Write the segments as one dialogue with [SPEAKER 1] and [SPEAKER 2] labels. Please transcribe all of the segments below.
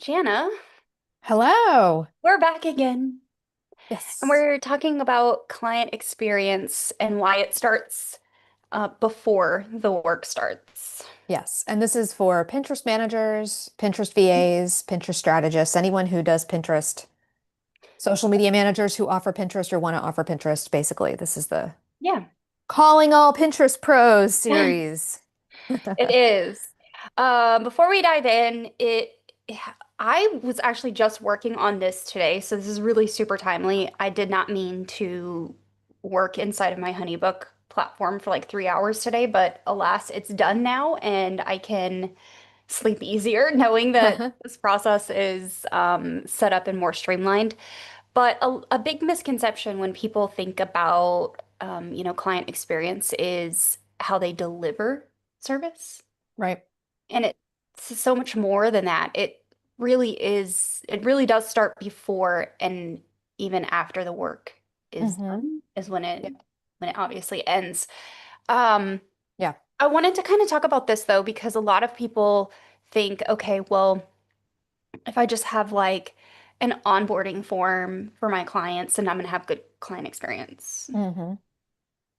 [SPEAKER 1] Shanna,
[SPEAKER 2] Hello.
[SPEAKER 1] we're back again, and
[SPEAKER 2] Yes.
[SPEAKER 1] we're talking about client experience and why it starts before the work starts.
[SPEAKER 2] Yes. And this is for Pinterest managers, Pinterest VAs, Pinterest strategists, anyone who does Pinterest, social media managers who offer Pinterest or want to offer Pinterest, basically. This is the
[SPEAKER 1] Yeah,
[SPEAKER 2] Calling All Pinterest Pros series.
[SPEAKER 1] it is. Before we dive in, I was actually just working on this today, so this is really super timely. I did not mean to work inside of my HoneyBook platform for like 3 hours today, but alas, it's done now, and I can sleep easier knowing that this process is set up and more streamlined. But a big misconception when people think about, client experience is how they deliver service.
[SPEAKER 2] Right.
[SPEAKER 1] And it's so much more than that. It really does start before and even after the work is
[SPEAKER 2] Hmm.
[SPEAKER 1] done, is when
[SPEAKER 2] Yeah.
[SPEAKER 1] it obviously ends. Um,
[SPEAKER 2] Yeah.
[SPEAKER 1] I wanted to kind of talk about this though, because a lot of people think, okay, well, if I just have like an onboarding form for my clients, and I'm going to have good client experience.
[SPEAKER 2] Hmm.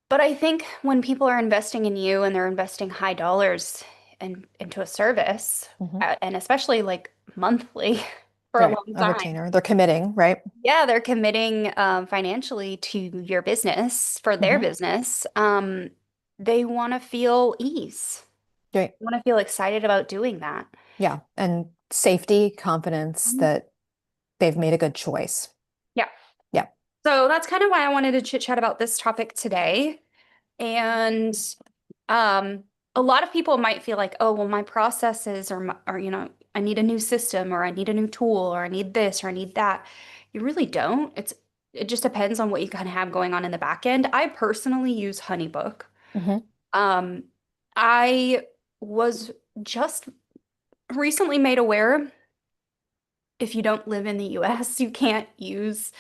[SPEAKER 1] But I think when people are investing in you and they're investing high dollars into a service,
[SPEAKER 2] Hmm.
[SPEAKER 1] and especially like monthly for a
[SPEAKER 2] Right.
[SPEAKER 1] long
[SPEAKER 2] A
[SPEAKER 1] time,
[SPEAKER 2] retainer. They're committing, right?
[SPEAKER 1] yeah, they're committing financially to your business for their
[SPEAKER 2] Hmm.
[SPEAKER 1] business. They want to feel ease,
[SPEAKER 2] Right.
[SPEAKER 1] want to feel excited about doing that.
[SPEAKER 2] Yeah. And safety, confidence
[SPEAKER 1] Mhm.
[SPEAKER 2] that they've made a good choice.
[SPEAKER 1] Yeah.
[SPEAKER 2] Yeah.
[SPEAKER 1] So that's kind of why I wanted to chit chat about this topic today. And um, a lot of people might feel like, oh, well, my processes are, I need a new system or I need a new tool or I need this or I need that. You really don't. It just depends on what you kind of have going on in the back end. I personally use HoneyBook.
[SPEAKER 2] Hmm.
[SPEAKER 1] Um, I was just recently made aware if you don't live in the US, you can't use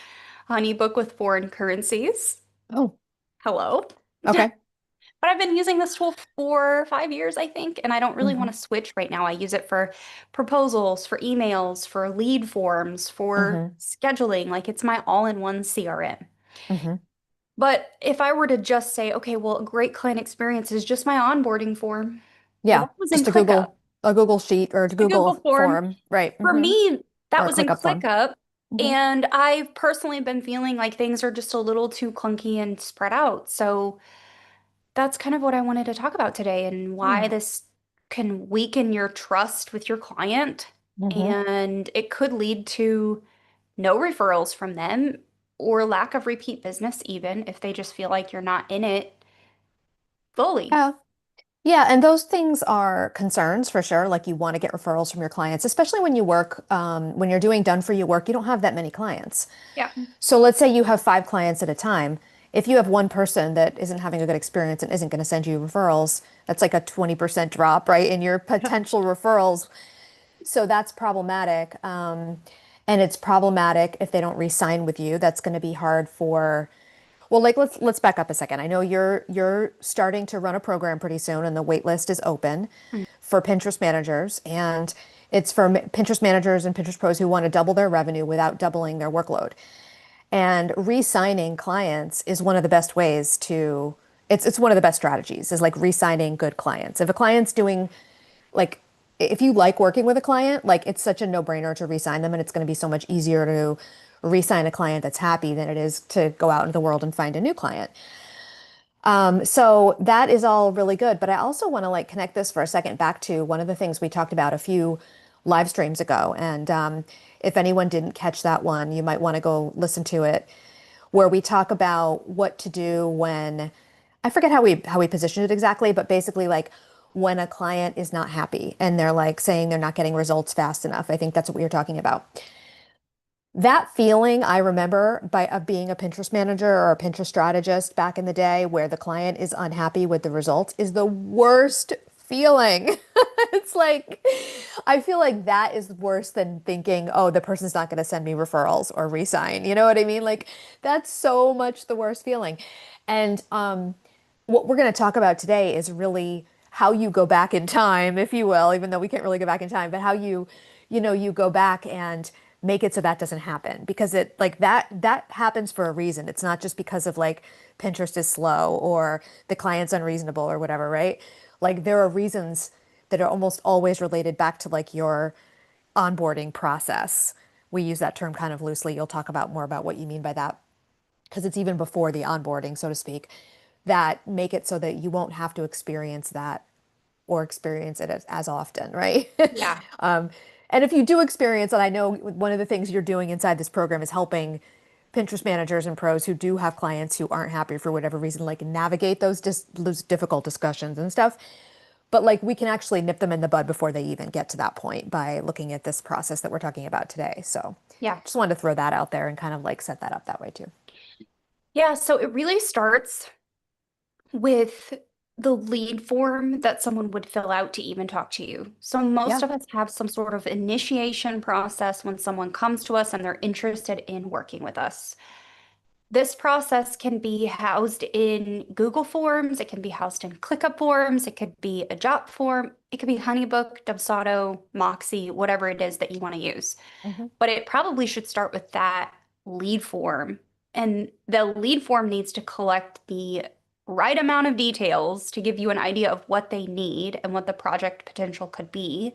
[SPEAKER 1] HoneyBook with foreign currencies.
[SPEAKER 2] Oh,
[SPEAKER 1] Hello.
[SPEAKER 2] okay.
[SPEAKER 1] But I've been using this tool for 5 years, I think, and I don't really want
[SPEAKER 2] Hmm.
[SPEAKER 1] to switch right now. I use it for proposals, for emails, for lead forms, for
[SPEAKER 2] Hmm.
[SPEAKER 1] scheduling. Like it's my all-in-one CRM.
[SPEAKER 2] Hmm.
[SPEAKER 1] But if I were to just say, okay, well, a great client experience is just my onboarding form. Well,
[SPEAKER 2] Yeah,
[SPEAKER 1] that was in
[SPEAKER 2] just
[SPEAKER 1] ClickUp.
[SPEAKER 2] A Google sheet or a
[SPEAKER 1] A Google
[SPEAKER 2] Google
[SPEAKER 1] form.
[SPEAKER 2] form, right?
[SPEAKER 1] For
[SPEAKER 2] Hmm.
[SPEAKER 1] me, that
[SPEAKER 2] Or a
[SPEAKER 1] was in
[SPEAKER 2] ClickUp form.
[SPEAKER 1] ClickUp.
[SPEAKER 2] Hmm.
[SPEAKER 1] And I've personally been feeling like things are just a little too clunky and spread out. So that's kind of what I wanted to talk about today and why
[SPEAKER 2] Yeah.
[SPEAKER 1] this can weaken your trust with your client.
[SPEAKER 2] Hmm.
[SPEAKER 1] And it could lead to no referrals from them or lack of repeat business, even if they just feel like you're not in it fully.
[SPEAKER 2] Yeah. Yeah, and those things are concerns for sure. Like you want to get referrals from your clients, especially when you work, when you're doing done for you work, you don't have that many clients.
[SPEAKER 1] Yeah.
[SPEAKER 2] So let's say you have 5 clients at a time. If you have one person that isn't having a good experience and isn't going to send you referrals, that's like a 20% drop, right, in your potential referrals. So that's problematic. And it's problematic if they don't re-sign with you. That's going to be hard for, well, like let's back up a second. I know you're starting to run a program pretty soon, and the wait list is open
[SPEAKER 1] Mm.
[SPEAKER 2] for Pinterest managers, and it's for Pinterest managers and Pinterest pros who want to double their revenue without doubling their workload. And re-signing clients is one of the best ways to, it's one of the best strategies is like re-signing good clients. If a client's doing like if you like working with a client, like it's such a no-brainer to re-sign them, and it's going to be so much easier to re-sign a client that's happy than it is to go out into the world and find a new client. So that is all really good, but I also want to like connect this for a second back to one of the things we talked about a few live streams ago. And if anyone didn't catch that one, you might want to go listen to it, where we talk about what to do when I forget how we positioned it exactly, but basically like when a client is not happy and they're like saying they're not getting results fast enough. I think that's what we were talking about. That feeling I remember by of being a Pinterest manager or a Pinterest strategist back in the day where the client is unhappy with the results is the worst feeling. It's like I feel like that is worse than thinking, oh, the person's not going to send me referrals or resign. You know what I mean? Like that's so much the worst feeling. And what we're going to talk about today is really how you go back in time, if you will, even though we can't really go back in time, but how you you go back and make it so that doesn't happen because it like that happens for a reason. It's not just because of like Pinterest is slow or the client's unreasonable or whatever, right? Like there are reasons that are almost always related back to like your onboarding process. We use that term kind of loosely. You'll talk about more about what you mean by that because it's even before the onboarding, so to speak, that make it so that you won't have to experience that or experience it as often, right?
[SPEAKER 1] Yeah.
[SPEAKER 2] Um, and if you do experience it, I know one of the things you're doing inside this program is helping Pinterest managers and pros who do have clients who aren't happy for whatever reason, like navigate those difficult discussions and stuff. But like we can actually nip them in the bud before they even get to that point by looking at this process that we're talking about today. So
[SPEAKER 1] Yeah.
[SPEAKER 2] just wanted to throw that out there and kind of like set that up that way too.
[SPEAKER 1] Yeah. So it really starts with the lead form that someone would fill out to even talk to you. So most
[SPEAKER 2] Yeah.
[SPEAKER 1] of us have some sort of initiation process when someone comes to us and they're interested in working with us. This process can be housed in Google Forms, it can be housed in ClickUp Forms, it could be a Jot form, it could be HoneyBook, Dubsado, Moxie, whatever it is that you want to use.
[SPEAKER 2] Hmm.
[SPEAKER 1] But it probably should start with that lead form. And the lead form needs to collect the right amount of details to give you an idea of what they need and what the project potential could be,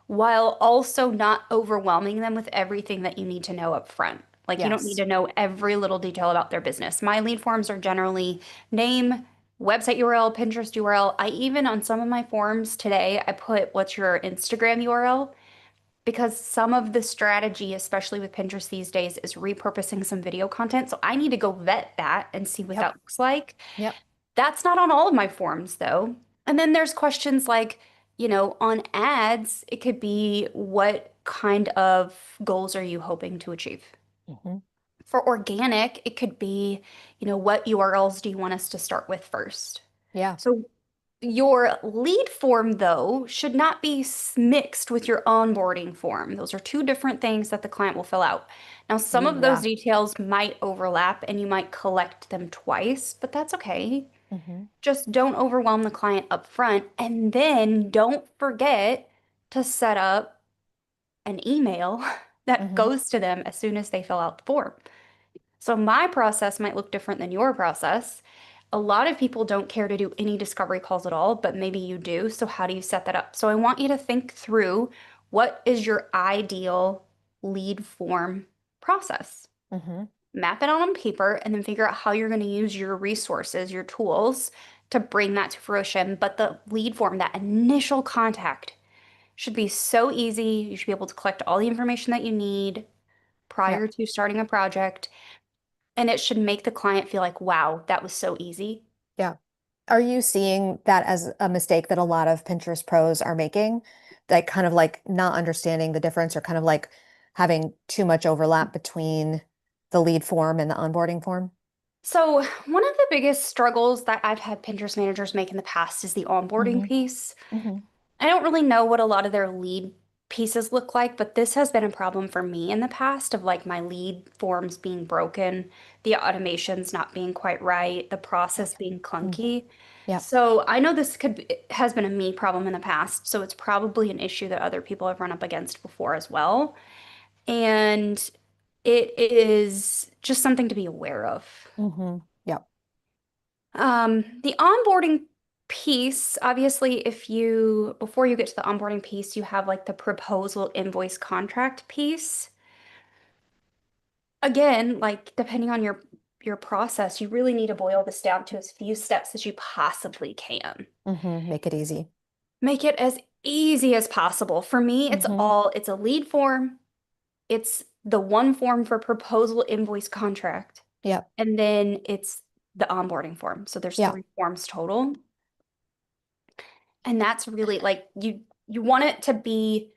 [SPEAKER 1] while also not overwhelming them with everything that you need to know up front. Like you don't need
[SPEAKER 2] Yes.
[SPEAKER 1] to know every little detail about their business. My lead forms are generally name, website URL, Pinterest URL. I even on some of my forms today, I put what's your Instagram URL because some of the strategy, especially with Pinterest these days, is repurposing some video content. So I need to go vet that and see what
[SPEAKER 2] Yep.
[SPEAKER 1] that looks like.
[SPEAKER 2] Yep.
[SPEAKER 1] That's not on all of my forms, though. And then there's questions like, on ads, it could be what kind of goals are you hoping to achieve?
[SPEAKER 2] Hmm.
[SPEAKER 1] For organic, it could be, what URLs do you want us to start with first?
[SPEAKER 2] Yeah.
[SPEAKER 1] So your lead form, though, should not be mixed with your onboarding form. Those are two different things that the client will fill out. Now, some
[SPEAKER 2] Mm,
[SPEAKER 1] of those
[SPEAKER 2] yeah.
[SPEAKER 1] details might overlap and you might collect them twice, but that's okay.
[SPEAKER 2] Hmm.
[SPEAKER 1] Just don't overwhelm the client up front. And then don't forget to set up an email that
[SPEAKER 2] Hmm.
[SPEAKER 1] goes to them as soon as they fill out the form. So my process might look different than your process. A lot of people don't care to do any discovery calls at all, but maybe you do. So how do you set that up? So I want you to think through what is your ideal lead form process?
[SPEAKER 2] Hmm.
[SPEAKER 1] Map it out on paper and then figure out how you're going to use your resources, your tools to bring that to fruition. But the lead form, that initial contact, should be so easy. You should be able to collect all the information that you need
[SPEAKER 2] Yep.
[SPEAKER 1] prior to starting a project. And it should make the client feel like, wow, that was so easy.
[SPEAKER 2] Yeah. Are you seeing that as a mistake that a lot of Pinterest pros are making? Like kind of like not understanding the difference or kind of like having too much overlap between the lead form and the onboarding form?
[SPEAKER 1] So, one of the biggest struggles that I've had Pinterest managers make in the past is the onboarding
[SPEAKER 2] Hmm.
[SPEAKER 1] piece.
[SPEAKER 2] Hmm.
[SPEAKER 1] I don't really know what a lot of their lead pieces look like, but this has been a problem for me in the past of like my lead forms being broken, the automations not being quite right, the process
[SPEAKER 2] Okay.
[SPEAKER 1] being
[SPEAKER 2] Mm.
[SPEAKER 1] clunky.
[SPEAKER 2] Yep.
[SPEAKER 1] So I know this has been a me problem in the past, so it's probably an issue that other people have run up against before as well. And it is just something to be aware of.
[SPEAKER 2] Hmm. Yep.
[SPEAKER 1] The onboarding piece, obviously, before you get to the onboarding piece, you have like the proposal invoice contract piece. Again, like depending on your process, you really need to boil this down to as few steps as you possibly can.
[SPEAKER 2] Hmm. Make it easy.
[SPEAKER 1] Make it as easy as possible. For me,
[SPEAKER 2] Hmm.
[SPEAKER 1] it's a lead form, it's the one form for proposal invoice contract,
[SPEAKER 2] Yep.
[SPEAKER 1] and then it's the onboarding form. So there's
[SPEAKER 2] Yep.
[SPEAKER 1] three forms total. And that's really like you want it to be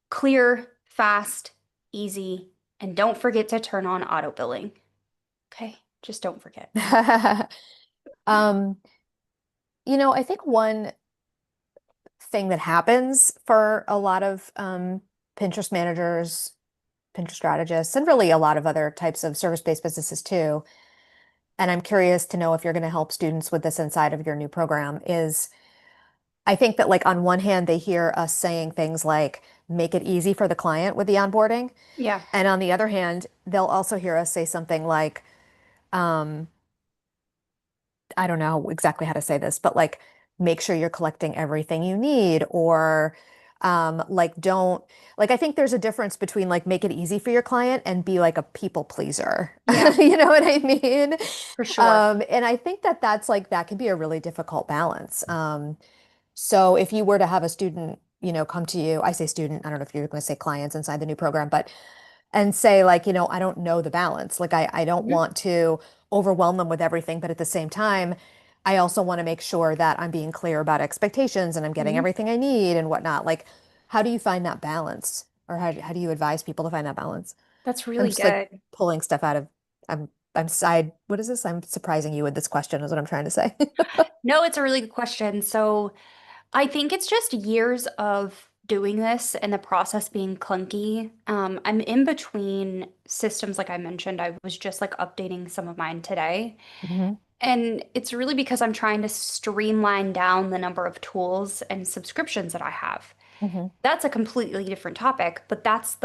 [SPEAKER 1] clear, fast, easy, and don't forget to turn on auto billing. Okay? Just don't forget.
[SPEAKER 2] Um, I think one thing that happens for a lot of Pinterest managers, Pinterest strategists, and really a lot of other types of service-based businesses too, and I'm curious to know if you're going to help students with this inside of your new program, is I think that like on one hand, they hear us saying things like make it easy for the client with the onboarding.
[SPEAKER 1] Yeah.
[SPEAKER 2] And on the other hand, they'll also hear us say something like, um, I don't know exactly how to say this, but like make sure you're collecting everything you need or like don't like I think there's a difference between like make it easy for your client and be like a people pleaser.
[SPEAKER 1] Yeah,
[SPEAKER 2] You know what I mean?
[SPEAKER 1] for sure.
[SPEAKER 2] And I think that that's like that can be a really difficult balance. So if you were to have a student, come to you, I say student, I don't know if you're going to say clients inside the new program, but and say like, I don't know the balance. Like I don't
[SPEAKER 1] Mhm.
[SPEAKER 2] want to overwhelm them with everything, but at the same time, I also want to make sure that I'm being clear about expectations and I'm getting
[SPEAKER 1] Mhm.
[SPEAKER 2] everything I need and whatnot. Like, how do you find that balance? Or how do you advise people to find that balance?
[SPEAKER 1] That's
[SPEAKER 2] I'm
[SPEAKER 1] really
[SPEAKER 2] just like
[SPEAKER 1] good.
[SPEAKER 2] pulling stuff out of I'm side what is this? I'm surprising you with this question is what I'm trying to say.
[SPEAKER 1] No, it's a really good question. So I think it's just years of doing this and the process being clunky. I'm in between systems, like I mentioned. I was just like updating some of mine today.
[SPEAKER 2] Hmm.
[SPEAKER 1] And it's really because I'm trying to streamline down the number of tools and subscriptions that I have.
[SPEAKER 2] Hmm.
[SPEAKER 1] That's a completely different topic, but that's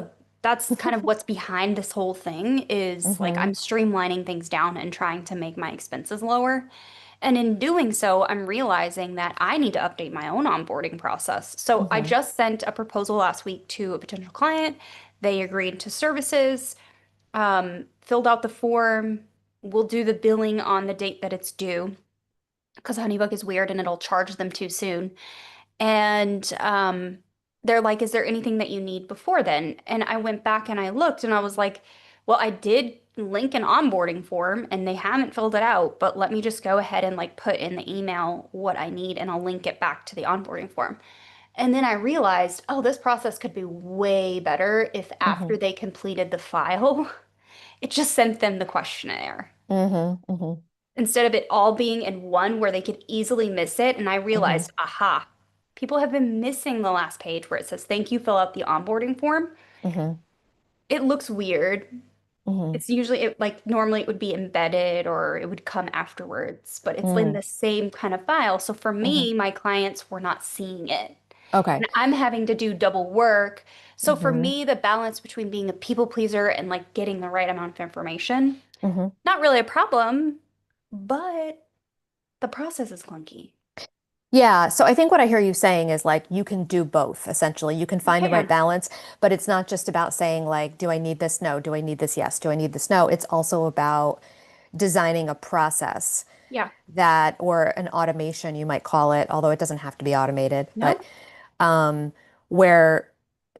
[SPEAKER 1] kind of what's behind this whole thing is like
[SPEAKER 2] Hmm.
[SPEAKER 1] I'm streamlining things down and trying to make my expenses lower. And in doing so, I'm realizing that I need to update my own onboarding process. So I
[SPEAKER 2] Hmm.
[SPEAKER 1] just sent a proposal last week to a potential client. They agreed to services, filled out the form. We'll do the billing on the date that it's due because HoneyBook is weird and it'll charge them too soon. And they're like, is there anything that you need before then? And I went back and I looked and I was like, well, I did link an onboarding form and they haven't filled it out, but let me just go ahead and like put in the email what I need and I'll link it back to the onboarding form. And then I realized, oh, this process could be way better if
[SPEAKER 2] Hmm.
[SPEAKER 1] after they completed the file, it just sent them the questionnaire
[SPEAKER 2] Hmm. Hmm.
[SPEAKER 1] instead of it all being in one where they could easily miss it. And I
[SPEAKER 2] Hmm.
[SPEAKER 1] realized, aha, people have been missing the last page where it says, thank you, fill out the onboarding form.
[SPEAKER 2] Hmm.
[SPEAKER 1] It looks weird.
[SPEAKER 2] Hmm.
[SPEAKER 1] It's usually like normally it would be embedded or it would come afterwards, but it's in
[SPEAKER 2] Hmm.
[SPEAKER 1] the same kind of file. So for
[SPEAKER 2] Hmm.
[SPEAKER 1] me, my clients were not seeing it.
[SPEAKER 2] Okay.
[SPEAKER 1] And I'm having to do double work. So for
[SPEAKER 2] Hmm.
[SPEAKER 1] me, the balance between being a people pleaser and like getting the right amount of information,
[SPEAKER 2] Hmm.
[SPEAKER 1] not really a problem, but the process is clunky.
[SPEAKER 2] Yeah, so I think what I hear you saying is like you can do both essentially. You can
[SPEAKER 1] You
[SPEAKER 2] find the right
[SPEAKER 1] can.
[SPEAKER 2] balance, but it's not just about saying like, do I need this? No. Do I need this? Yes. Do I need this? No. It's also about designing a process
[SPEAKER 1] Yeah.
[SPEAKER 2] that, or an automation, you might call it, although it doesn't have to be automated, but
[SPEAKER 1] No?
[SPEAKER 2] um, where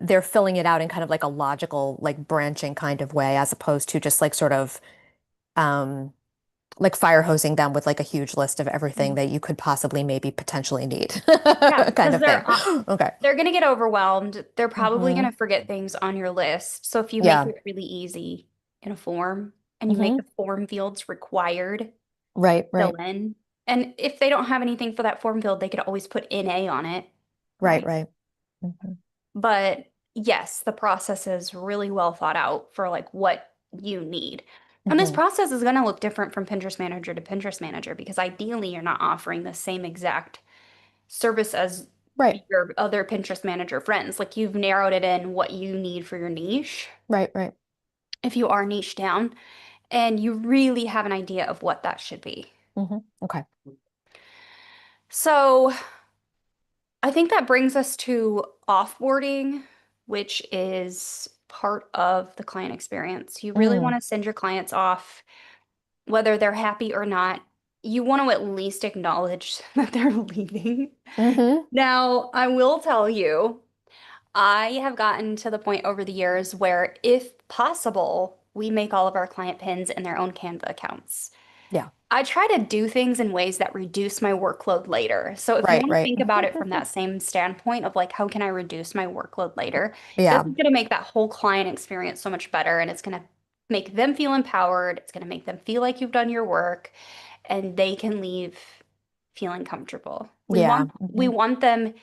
[SPEAKER 2] they're filling it out in kind of like a logical, like branching kind of way, as opposed to just like sort of um, like fire hosing them with like a huge list of everything
[SPEAKER 1] Mhm.
[SPEAKER 2] that you could possibly maybe potentially need
[SPEAKER 1] Yeah,
[SPEAKER 2] kind
[SPEAKER 1] because
[SPEAKER 2] of thing. Okay.
[SPEAKER 1] they're going to get overwhelmed. They're probably going
[SPEAKER 2] Hmm.
[SPEAKER 1] to forget things on your list. So if you make
[SPEAKER 2] Yeah.
[SPEAKER 1] it really easy in a form and you make
[SPEAKER 2] Hmm.
[SPEAKER 1] the form fields required,
[SPEAKER 2] Right,
[SPEAKER 1] fill
[SPEAKER 2] right,
[SPEAKER 1] in. And if they don't have anything for that form field, they could always put NA on it,
[SPEAKER 2] right,
[SPEAKER 1] right?
[SPEAKER 2] right. Hmm.
[SPEAKER 1] But yes, the process is really well thought out for like what you need. And this
[SPEAKER 2] Hmm.
[SPEAKER 1] process is going to look different from Pinterest manager to Pinterest manager because ideally you're not offering the same exact service as
[SPEAKER 2] Right,
[SPEAKER 1] your other Pinterest manager friends. Like you've narrowed it in what you need for your niche,
[SPEAKER 2] right, right.
[SPEAKER 1] if you are niche down, and you really have an idea of what that should be.
[SPEAKER 2] Okay.
[SPEAKER 1] So I think that brings us to offboarding, which is part of the client experience. You really
[SPEAKER 2] Mm.
[SPEAKER 1] want to send your clients off, whether they're happy or not. You want to at least acknowledge that they're leaving.
[SPEAKER 2] Hmm.
[SPEAKER 1] Now, I will tell you, I have gotten to the point over the years where, if possible, we make all of our client pins in their own Canva accounts.
[SPEAKER 2] Yeah.
[SPEAKER 1] I try to do things in ways that reduce my workload later. So if you
[SPEAKER 2] Right,
[SPEAKER 1] want to
[SPEAKER 2] right.
[SPEAKER 1] think about it from that same standpoint of like, how can I reduce my workload later? This
[SPEAKER 2] Yeah.
[SPEAKER 1] is going to make that whole client experience so much better, and it's going to make them feel empowered. It's going to make them feel like you've done your work, and they can leave feeling comfortable. We
[SPEAKER 2] Yeah.
[SPEAKER 1] want we
[SPEAKER 2] Hmm.
[SPEAKER 1] want them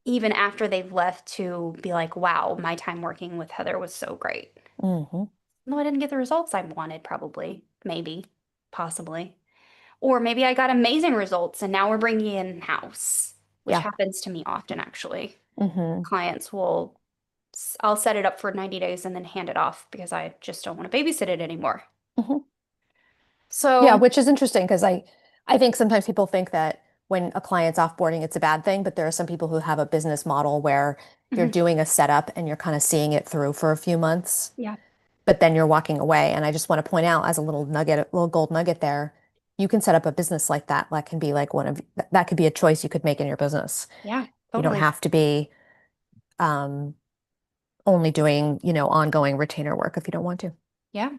[SPEAKER 1] even after they've left to be like, wow, my time working with Heather was so great.
[SPEAKER 2] Hmm.
[SPEAKER 1] No, I didn't get the results I wanted, probably, maybe, possibly. Or maybe I got amazing results and now we're bringing it in-house. which
[SPEAKER 2] Yeah.
[SPEAKER 1] happens to me often actually.
[SPEAKER 2] Hmm.
[SPEAKER 1] Clients will, I'll set it up for 90 days and then hand it off because I just don't want to babysit it anymore.
[SPEAKER 2] Hmm. Yeah,
[SPEAKER 1] So,
[SPEAKER 2] which is interesting because I think sometimes people think that when a client's offboarding, it's a bad thing, but there are some people who have a business model where you're
[SPEAKER 1] mhm,
[SPEAKER 2] doing a setup and you're kind of seeing it through for a few months,
[SPEAKER 1] yeah,
[SPEAKER 2] but then you're walking away. And I just want to point out as a little nugget, a little gold nugget there, you can set up a business like that. That can be like that could be a choice you could make in your business.
[SPEAKER 1] yeah,
[SPEAKER 2] You don't
[SPEAKER 1] totally.
[SPEAKER 2] have to be um, only doing, ongoing retainer work if you don't want to.
[SPEAKER 1] Yeah.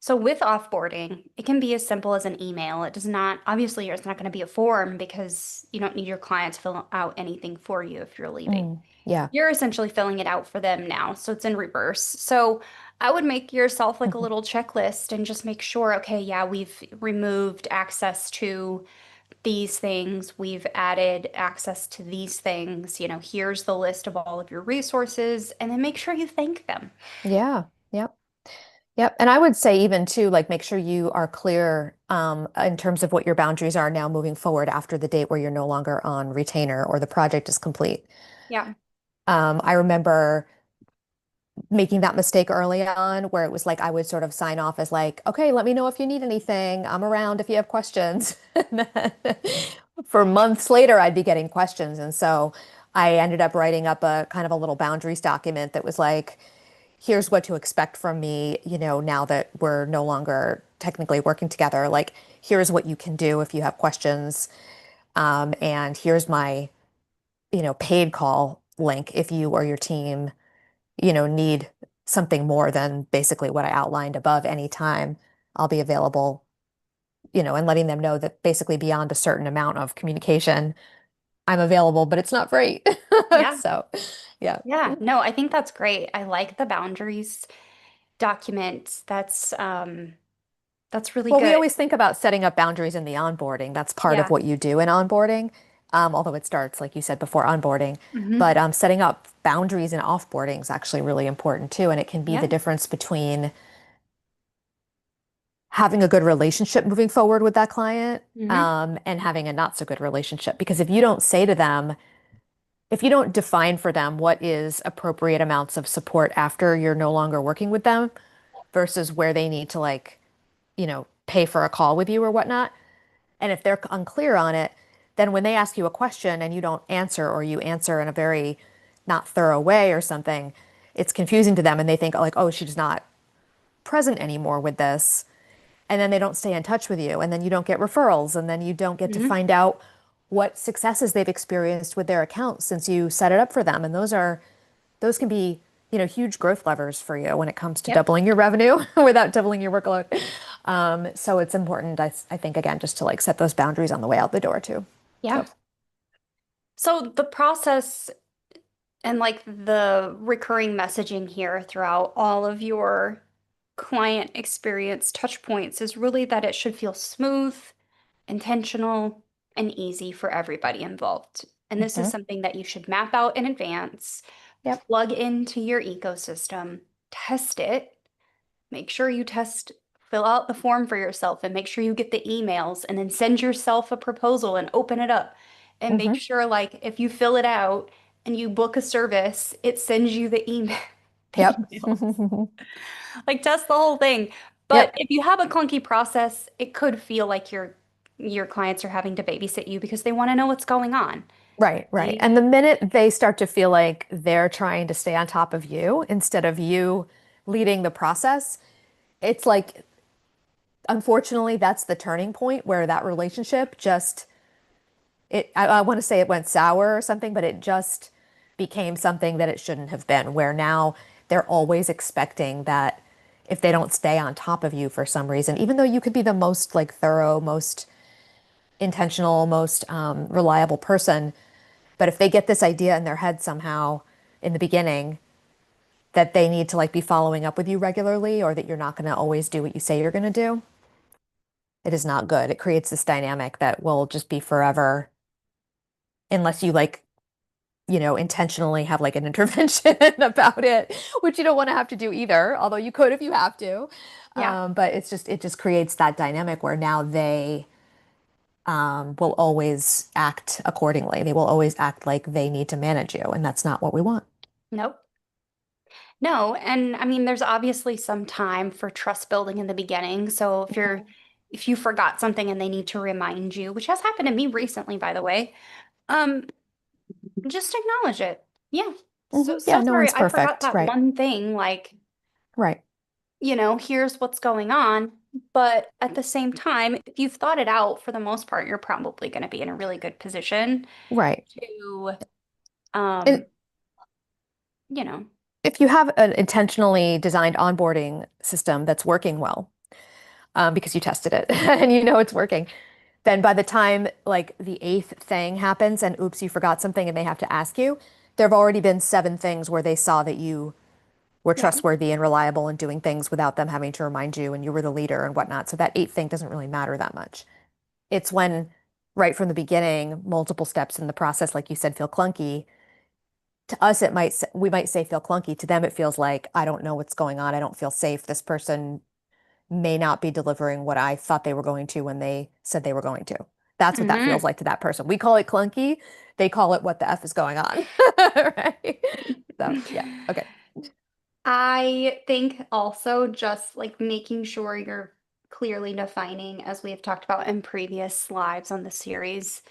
[SPEAKER 1] So with offboarding, it can be as simple as an email. It does not, obviously, it's not going to be a form because you don't need your client to fill out anything for you if you're leaving.
[SPEAKER 2] Mm, yeah.
[SPEAKER 1] You're essentially filling it out for them now. So it's in reverse. So I would make yourself like a
[SPEAKER 2] Hmm.
[SPEAKER 1] little checklist and just make sure, okay, yeah, we've removed access to these things. We've added access to these things. Here's the list of all of your resources, and then make sure you thank them.
[SPEAKER 2] Yeah. Yep. Yep. And I would say even too, like make sure you are clear in terms of what your boundaries are now moving forward after the date where you're no longer on retainer or the project is complete.
[SPEAKER 1] Yeah.
[SPEAKER 2] I remember making that mistake early on where it was like I would sort of sign off as like, okay, let me know if you need anything. I'm around if you have questions. And then for months later, I'd be getting questions. And so I ended up writing up a kind of a little boundaries document that was like, here's what to expect from me, now that we're no longer technically working together. Like, here's what you can do if you have questions. And here's my, paid call link if you or your team, need something more than basically what I outlined above anytime. I'll be available, and letting them know that basically beyond a certain amount of communication, I'm available, but it's not free.
[SPEAKER 1] Yeah.
[SPEAKER 2] So, yeah.
[SPEAKER 1] Yeah. No, I think that's great. I like the boundaries document. That's really
[SPEAKER 2] Well, we
[SPEAKER 1] good.
[SPEAKER 2] always think about setting up boundaries in the onboarding. That's part of
[SPEAKER 1] Yeah.
[SPEAKER 2] what you do in onboarding, although it starts, like you said before, onboarding.
[SPEAKER 1] Hmm.
[SPEAKER 2] But setting up boundaries in offboarding is actually really important too. And it can be the
[SPEAKER 1] Yeah.
[SPEAKER 2] difference between having a good relationship moving forward with that client,
[SPEAKER 1] Hmm.
[SPEAKER 2] and having a not so good relationship. Because if you don't say to them, if you don't define for them what is appropriate amounts of support after you're no longer working with them versus where they need to like, pay for a call with you or whatnot, and if they're unclear on it, then when they ask you a question and you don't answer or you answer in a very not thorough way or something, it's confusing to them and they think like, oh, she's not present anymore with this. And then they don't stay in touch with you. And then you don't get referrals. And then you don't get to
[SPEAKER 1] Hmm.
[SPEAKER 2] find out what successes they've experienced with their account since you set it up for them. And those can be, huge growth levers for you when it comes to
[SPEAKER 1] Yep.
[SPEAKER 2] doubling your revenue without doubling your workload. So it's important, I think, again, just to like set those boundaries on the way out the door too.
[SPEAKER 1] Yeah.
[SPEAKER 2] So,
[SPEAKER 1] So the process and like the recurring messaging here throughout all of your client experience touch points is really that it should feel smooth, intentional, and easy for everybody involved. And this is
[SPEAKER 2] mhm.
[SPEAKER 1] something that you should map out in advance,
[SPEAKER 2] Yep.
[SPEAKER 1] plug into your ecosystem, test it, make sure you test, fill out the form for yourself, and make sure you get the emails, and then send yourself a proposal and open it up. And make
[SPEAKER 2] Hmm.
[SPEAKER 1] sure, like, if you fill it out and you book a service, it sends you the email, the
[SPEAKER 2] Yep.
[SPEAKER 1] emails. Like, test the whole thing. But
[SPEAKER 2] Yep.
[SPEAKER 1] if you have a clunky process, it could feel like your clients are having to babysit you because they want to know what's going on.
[SPEAKER 2] Right, right.
[SPEAKER 1] They,
[SPEAKER 2] And the minute they start to feel like they're trying to stay on top of you instead of you leading the process, it's like, unfortunately, that's the turning point where that relationship just, I want to say it went sour or something, but it just became something that it shouldn't have been, where now they're always expecting that if they don't stay on top of you for some reason, even though you could be the most like thorough, most intentional, most reliable person, but if they get this idea in their head somehow in the beginning that they need to like be following up with you regularly or that you're not going to always do what you say you're going to do, it is not good. It creates this dynamic that will just be forever unless you like, intentionally have like an intervention about it, which you don't want to have to do either, although you could if you have to.
[SPEAKER 1] yeah,
[SPEAKER 2] But it just creates that dynamic where now will always act accordingly. They will always act like they need to manage you, and that's not what we want.
[SPEAKER 1] Nope. No, and I mean, there's obviously some time for trust building in the beginning. So if you forgot something and they need to remind you, which has happened to me recently, by the way, um, just acknowledge it. Yeah. So
[SPEAKER 2] Yeah,
[SPEAKER 1] so
[SPEAKER 2] no
[SPEAKER 1] sorry,
[SPEAKER 2] one's
[SPEAKER 1] I forgot
[SPEAKER 2] perfect.
[SPEAKER 1] that
[SPEAKER 2] Right.
[SPEAKER 1] one thing. Like,
[SPEAKER 2] Right.
[SPEAKER 1] here's what's going on. But at the same time, if you've thought it out, for the most part, you're probably going to be in a really good position
[SPEAKER 2] Right.
[SPEAKER 1] to,
[SPEAKER 2] And
[SPEAKER 1] um, you know,
[SPEAKER 2] if you have an intentionally designed onboarding system that's working well, because you tested it and you know it's working, then by the time like the eighth thing happens and oops, you forgot something and they have to ask you, there have already been seven things where they saw that you were
[SPEAKER 1] yeah.
[SPEAKER 2] trustworthy and reliable and doing things without them having to remind you and you were the leader and whatnot. So that eighth thing doesn't really matter that much. It's when right from the beginning, multiple steps in the process, like you said, feel clunky. To us, we might say feel clunky. To them, it feels like I don't know what's going on. I don't feel safe. This person may not be delivering what I thought they were going to when they said they were going to. That's what that feels
[SPEAKER 1] Hmm.
[SPEAKER 2] like to that person. We call it clunky. They call it what the F is going on. Right? So, yeah. Okay.
[SPEAKER 1] I think also just like making sure you're clearly defining, as we have talked about in previous lives on the series,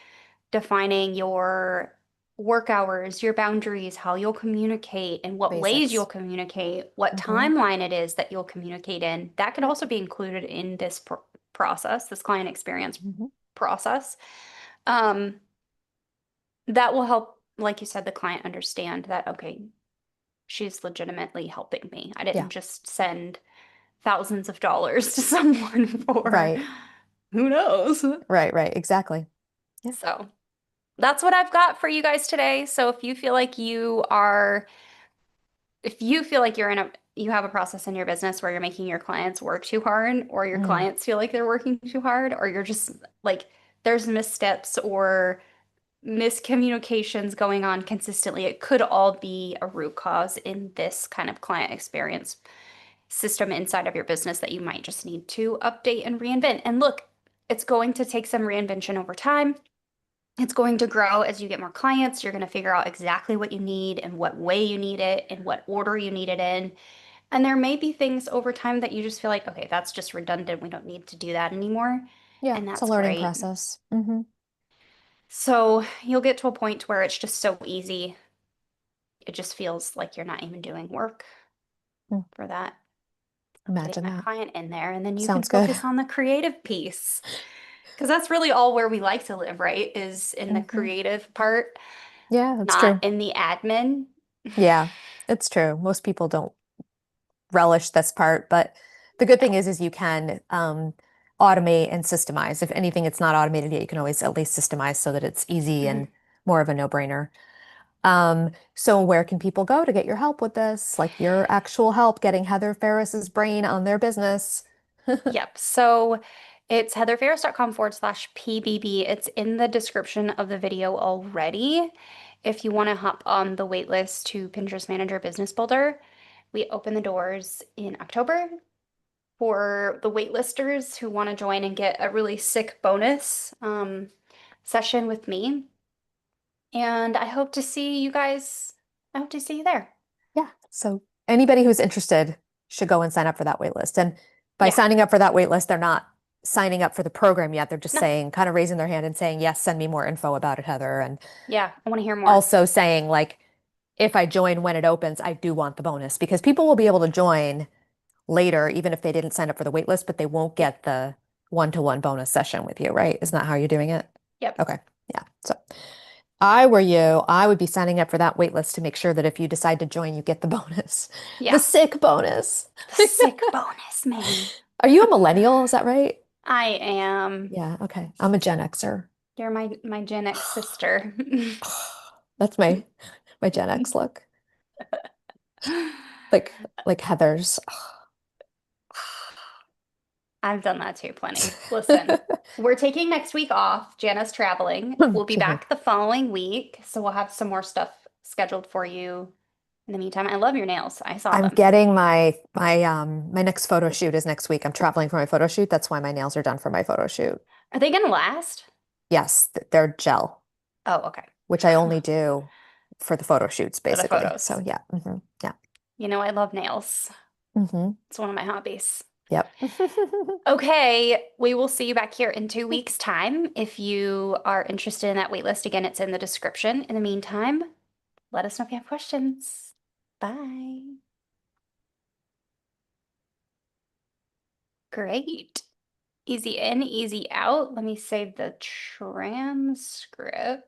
[SPEAKER 1] defining your work hours, your boundaries, how you'll communicate, in what ways you'll
[SPEAKER 2] Basics.
[SPEAKER 1] communicate, what
[SPEAKER 2] Hmm.
[SPEAKER 1] timeline it is that you'll communicate in. That could also be included in this process, this client experience
[SPEAKER 2] Hmm.
[SPEAKER 1] process. Um, that will help, like you said, the client understand that, okay, she's legitimately helping me. I
[SPEAKER 2] Yeah.
[SPEAKER 1] didn't just send thousands of dollars to someone for
[SPEAKER 2] Right.
[SPEAKER 1] who knows.
[SPEAKER 2] Right. Right. Exactly. Yeah.
[SPEAKER 1] So that's what I've got for you guys today. So if you feel like you have a process in your business where you're making your clients work too hard, or your
[SPEAKER 2] Mm.
[SPEAKER 1] clients feel like they're working too hard, or you're just like there's missteps or miscommunications going on consistently, it could all be a root cause in this kind of client experience system inside of your business that you might just need to update and reinvent. And look, it's going to take some reinvention over time. It's going to grow as you get more clients. You're going to figure out exactly what you need and what way you need it and what order you need it in. And there may be things over time that you just feel like, okay, that's just redundant. We don't need to do that anymore.
[SPEAKER 2] Yeah.
[SPEAKER 1] And
[SPEAKER 2] It's a
[SPEAKER 1] that's
[SPEAKER 2] learning
[SPEAKER 1] great.
[SPEAKER 2] process.
[SPEAKER 1] So you'll get to a point where it's just so easy. It just feels like you're not even doing work
[SPEAKER 2] Mm.
[SPEAKER 1] for that, getting
[SPEAKER 2] Imagine
[SPEAKER 1] that
[SPEAKER 2] that.
[SPEAKER 1] client in there. And then you can
[SPEAKER 2] Sounds good.
[SPEAKER 1] focus on the creative piece. Because that's really all where we like to live, right? Is in the
[SPEAKER 2] Hmm.
[SPEAKER 1] creative part,
[SPEAKER 2] Yeah, that's
[SPEAKER 1] not
[SPEAKER 2] true.
[SPEAKER 1] in the admin.
[SPEAKER 2] Yeah, it's true. Most people don't relish this part, but the good thing
[SPEAKER 1] No.
[SPEAKER 2] is you can automate and systemize. If anything, it's not automated yet, you can always at least systemize so that it's easy and
[SPEAKER 1] Mhm.
[SPEAKER 2] more of a no-brainer. So where can people go to get your help with this? Like your actual help getting Heather Farris's brain on their business.
[SPEAKER 1] Yep. So it's heatherferris.com/PBB. It's in the description of the video already. If you want to hop on the wait list to Pinterest Manager Business Builder, we open the doors in October for the waitlisters who want to join and get a really sick bonus session with me. And I hope to see you there.
[SPEAKER 2] Yeah. So anybody who's interested should go and sign up for that wait list. And by
[SPEAKER 1] Yeah.
[SPEAKER 2] signing up for that wait list, they're not signing up for the program yet. They're just
[SPEAKER 1] No.
[SPEAKER 2] saying, kind of raising their hand and saying, yes, send me more info about it, Heather. And
[SPEAKER 1] Yeah. I want to hear more.
[SPEAKER 2] also saying, like, if I join when it opens, I do want the bonus because people will be able to join later, even if they didn't sign up for the wait list, but they won't
[SPEAKER 1] Yep.
[SPEAKER 2] get the one-to-one bonus session with you, right? Isn't that how you're doing it?
[SPEAKER 1] Yep.
[SPEAKER 2] Okay. Yeah. So I were you, I would be signing up for that wait list to make sure that if you decide to join, you get the bonus, the
[SPEAKER 1] Yeah.
[SPEAKER 2] sick bonus.
[SPEAKER 1] The sick bonus, man.
[SPEAKER 2] Are you a millennial? Is that right?
[SPEAKER 1] I am.
[SPEAKER 2] Yeah. Okay. I'm a Gen Xer.
[SPEAKER 1] You're my Gen X sister.
[SPEAKER 2] That's my Gen X look. Like Heather's.
[SPEAKER 1] I've done that too, plenty. Listen, we're taking next week off. Jana's traveling. We'll be
[SPEAKER 2] Excuse me.
[SPEAKER 1] back the following week, so we'll have some more stuff scheduled for you in the meantime. I love your nails. I saw
[SPEAKER 2] I'm
[SPEAKER 1] them.
[SPEAKER 2] getting my next photo shoot is next week. I'm traveling for my photo shoot. That's why my nails are done for my photo shoot.
[SPEAKER 1] Are they gonna last?
[SPEAKER 2] Yes, they're gel,
[SPEAKER 1] Oh, okay.
[SPEAKER 2] which I only do for the photo shoots,
[SPEAKER 1] For the
[SPEAKER 2] basically. So
[SPEAKER 1] photos.
[SPEAKER 2] yeah, yeah.
[SPEAKER 1] You know, I love nails. It's one of my hobbies.
[SPEAKER 2] Yep.
[SPEAKER 1] Okay, we will see you back here in 2 weeks' time. If you are interested in that waitlist, again, it's in the description. In the meantime, let us know if you have questions. Bye. Great. Easy in, easy out. Let me save the transcript.